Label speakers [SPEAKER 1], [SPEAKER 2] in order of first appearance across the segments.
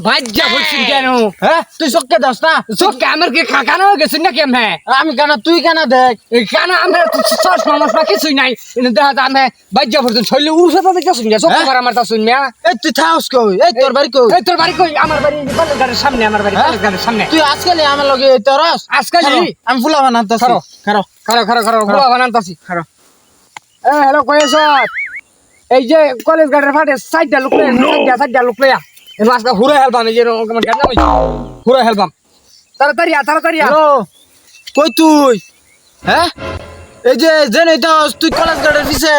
[SPEAKER 1] ভাজ্যা বলছিস কেন?
[SPEAKER 2] হ্যাঁ তুই চোখকে দাস না
[SPEAKER 1] চোখকে আমার কি কানা হয়ে গেছিস নাকি আমি?
[SPEAKER 2] আমি কানা তুই কানা দেখ
[SPEAKER 1] এই কানা আমার চশমা মশমা কিছুই নাই, দেখা যায় আমি ভাজ্যা বলছেন শরীরে উঠে তো দেখতে শুনি চোখ আমার আমার তা শুনি।
[SPEAKER 2] এই তুই থাউস কই এই তোর বাড়ি কই
[SPEAKER 1] এই তোর বাড়ি কই? আমার বাড়ি কলেজ গাড়ির সামনে, আমার বাড়ি কলেজ গাড়ির সামনে।
[SPEAKER 2] তুই আজকাল আমার লগে তোরস
[SPEAKER 1] আজকাল
[SPEAKER 2] আমি ফুলা বানাতাছি
[SPEAKER 1] খারো।
[SPEAKER 2] খারো
[SPEAKER 1] খারো খারো খারো বুড়া বানানতাছি।
[SPEAKER 2] খারো
[SPEAKER 1] এ হ্যালো কয়েস, এই যে কলেজ গাড়ির ফাটে সাইডটা লোক সাইডটা লোক লইয়া এবার আজকে হুড়ে হেলবাম, এই যে আমার গাড়ি নামাই হুড়ে হেলবাম। তাড়াতাড়ি তাড়াতাড়ি
[SPEAKER 2] হ্যালো কই তুই হ্যাঁ এই যে জেনে তুই কলেজ গাড়ির পিছে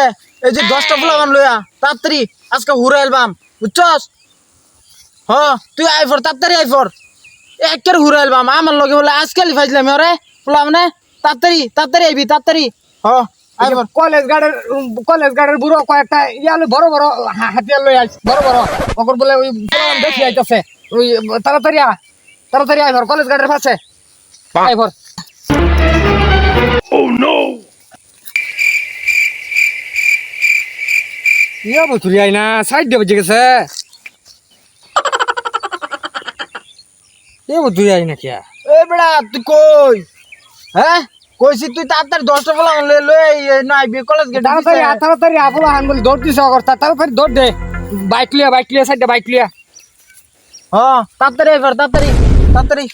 [SPEAKER 2] এই যে 10টা ফুলা বান লইয়া তাড়াতাড়ি আজকে হুরা অ্যালবাম বুঝছস হ তুই আইফর তাড়াতাড়ি আইফর একের হুরা অ্যালবাম আমার লগে বলে আজকালই ফাইজলাম ওরে ফুলা মানে তাড়াতাড়ি তাড়াতাড়ি আইবি তাড়াতাড়ি হ আইফর
[SPEAKER 1] কলেজ গাড়ির বুড়ো কয়েকটা ইয়ালে বড় বড় হাতিয়ার লই আইস, বড় বড় ওকর বলে ওই বেশি আইতাছে। ওই তাড়াতাড়ি আইভর কলেজ গাড়ির পাশে আইভর। Oh no! ইয়া বতুরি আই না সাইড দিয়ে বেজে গেছে। এ বতুরি আই না কিয়া?
[SPEAKER 2] এ বেড়া তুই কই হ্যাঁ কইছি তুই তাড়াতাড়ি 10টা ফুলা লই লই না আইবি কলেজ গেট
[SPEAKER 1] তাড়াতাড়ি আপুলা হান বলে দৌড় দিছে অগর, তাড়াতাড়ি দৌড় দে। বাইক লিয়া সাইড বাইক লিয়া।
[SPEAKER 2] হ তাড়াতাড়ি আইফর তাড়াতাড়ি তাড়াতাড়ি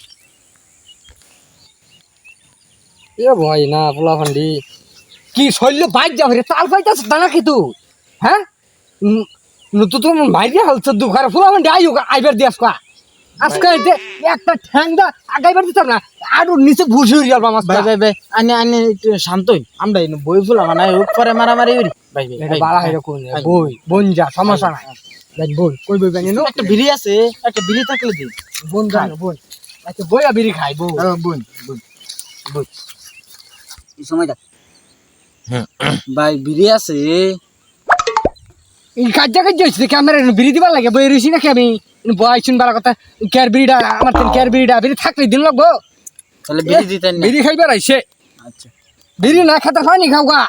[SPEAKER 1] এ ভয় না পোলা ফান্ডি কি শৈল্য বাইক যাবে রে তাল পাইতাছ না কি তুই? হ্যাঁ তো তুমি মাইরে হালছ দুখার পোলা ফান্ডি আইবার দিয়াস কা আজকে একটা ঠ্যাংদা আগাইবার দিতাম না আর নিচে ভুসি হয়ে গেল মাছ।
[SPEAKER 2] ভাই ভাই ভাই আনি আনি একটু শান্তই আমরা এনে বই ফুলা মানে উপরে মারামারি করি ভাই ভাই
[SPEAKER 1] বালা হইরা কোন বই বন যা সমস্যা নাই। দেখ বই কই বই বানি নো
[SPEAKER 2] একটা বিড়ি আছে একটা বিড়ি থাকলে দি
[SPEAKER 1] বন জানো বন আচ্ছা বইয়া বিড়ি খাই বই
[SPEAKER 2] বোন বোন বোন এই সময় দেখ ভাই বিড়ি আছে
[SPEAKER 1] এই কাজা হইছে ক্যামেরা বিড়ি দিবার লাগে বই রইছি নাকি আমি বয় শুনবার কথা। ক্যার বিড়িটা আমার ক্যার বিড়িটা বিড়ি থাকলে দিন লাগবো
[SPEAKER 2] তাহলে বিড়ি দিতেন না
[SPEAKER 1] বিড়ি খাইবার আইছে।
[SPEAKER 2] আচ্ছা
[SPEAKER 1] বিড়ি না খেতে পানি খাও গা।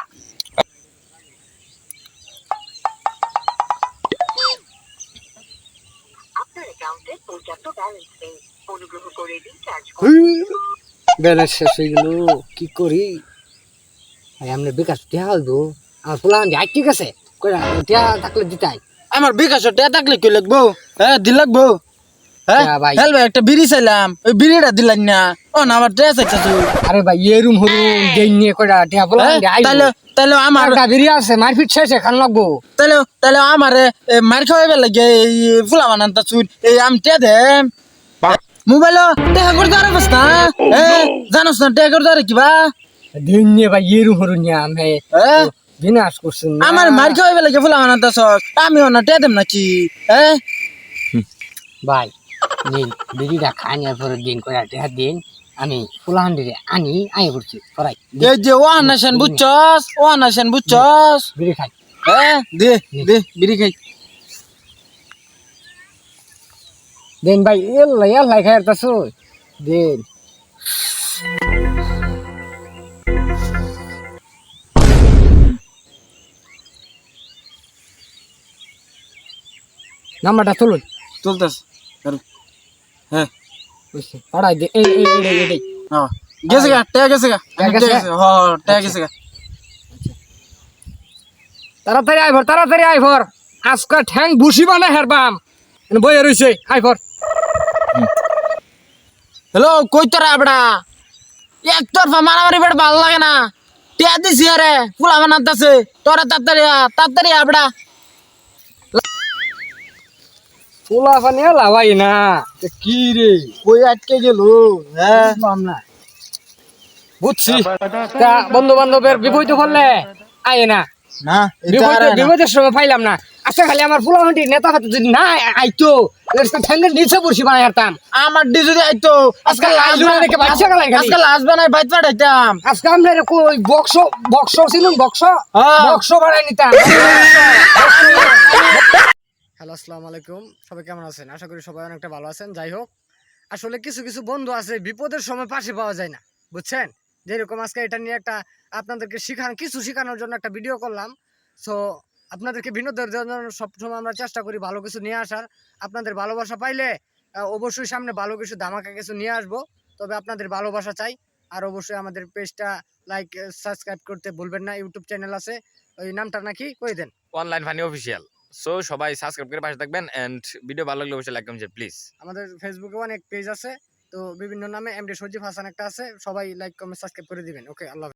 [SPEAKER 1] ব্যালেন্স শেষ হয়ে গেল কি করি? আমরা বিকাশ টিয়া হইবো আমার পোলা আই ঠিক আছে টিয়া থাকলে দিতাই।
[SPEAKER 2] আমার বিকাশ টাকা থাকলে কি লাগবো হ্যাঁ দিল লাগবো হ্যাঁ
[SPEAKER 1] ভাই
[SPEAKER 2] হেল ভাই একটা বিড়ি চাইলাম ওই বিড়িটা দিলেন না ও না আবার ট্রেস আছে তুই
[SPEAKER 1] আরে ভাই এরুম হরুম দেই নিয়ে কইরা টিয়া পোলা
[SPEAKER 2] তাহলে তাহলে আমার
[SPEAKER 1] বিড়ি আছে মারপিট শেষ এখন লাগবো।
[SPEAKER 2] তাহলে তাহলে আমার মার খাওয়াইবার লাগে এই ফুলা বানানতা চুর এই আমি টে দেম মোবাইল টেকা করে দেওয়ার অবস্থা জানোস না টেকা করে দেওয়ার কিবা
[SPEAKER 1] দেই নিয়ে ভাই এরুম হরুম নিয়ে আমি বিনাশ করছেন
[SPEAKER 2] আমার মার খাওয়াইবার লাগে ফুলা বানানতা সর আমিও না টে দেম নাকি
[SPEAKER 1] ভাই দিন বিড়িটা খাই নেওয়ার পরে দিন কইরা টিয়া দিন আমি ফুলাহান্ডিরে আনি আই পড়ছি পড়াই
[SPEAKER 2] এই যে ওয়ানাশন বুঝছস
[SPEAKER 1] বিড়ি খাই
[SPEAKER 2] দে দে বিড়ি খাই
[SPEAKER 1] দেন ভাই এল্লাই খাই তাছো দেন নাম্বারটা তুলুন
[SPEAKER 2] চলতেস হ্যাঁ
[SPEAKER 1] পড়াই দে এই
[SPEAKER 2] হ্যাঁ গেছে গা টে গেছে গা টে গেছে গা
[SPEAKER 1] তাড়াতাড়ি আইভর আজকে ঠ্যাং বুসি বানা হেরবাম বইয়ে রইছে আইভর।
[SPEAKER 2] হ্যালো কই তোরা এবড়া একতরফা মারামারি বেড় ভালো লাগে না টিয়া দিছি আরে ফুলা বানাতাছে তোরা তাড়াতাড়ি এবড়া
[SPEAKER 1] পোলা পানি লাভাই না কি রে
[SPEAKER 2] কই আটকে গেল হ্যাঁ
[SPEAKER 1] না বুঝছি তা বন্ধু বান্ধবের বিপরীত হলে আয় না
[SPEAKER 2] না
[SPEAKER 1] বিপদের সময় পাইলাম না আচ্ছা খালি আমার পোলা হাঁটি নেতা হাতে যদি না আইতো ঠ্যাঙ্গের নিচে বসি বানাই হারতাম
[SPEAKER 2] আমার ডি যদি আইতো
[SPEAKER 1] আজকাল আজকাল
[SPEAKER 2] লাশ বানাই বাইত পাঠাইতাম
[SPEAKER 1] আজকে আমরা ওই বক্স ছিলাম বক্স বানাই নিতাম। হ্যালো আসসালামু আলাইকুম, সবাই কেমন আছেন? আশা করি সবাই অনেকটা ভালো আছেন। যাই হোক আসলে কিছু কিছু বন্ধু আছে বিপদের সময় পাশে পাওয়া যায় না, বুঝছেন? যেরকম আজকে এটা নিয়ে একটা আপনাদেরকে শেখানোর জন্য একটা ভিডিও করলাম। সো আপনাদেরকে বিনোদনের জন্য সবসময় আমরা চেষ্টা করি ভালো কিছু নিয়ে আসার। আপনাদের ভালোবাসা পাইলে অবশ্যই সামনে ভালো কিছু ধামাকা কিছু নিয়ে আসবো, তবে আপনাদের ভালোবাসা চাই। আর অবশ্যই আমাদের পেজটা লাইক সাবস্ক্রাইব করতে ভুলবেন না। ইউটিউব চ্যানেল আছে, ওই নামটা নাকি কই দেন?
[SPEAKER 3] Online Funny Official. সো সবাই সাবস্ক্রাইব করে পাশে থাকবেন এন্ড ভিডিও ভালো লাগলে অবশ্যই লাইক কমেন্ট প্লিজ।
[SPEAKER 1] আমাদের ফেসবুকে অনেক পেজ আছে, তো বিভিন্ন নামে এমডি সজীব হাসান একটা আছে, সবাই লাইক কমেন্ট সাবস্ক্রাইব করে দিবেন। ওকে, আল্লাহ হাফেজ।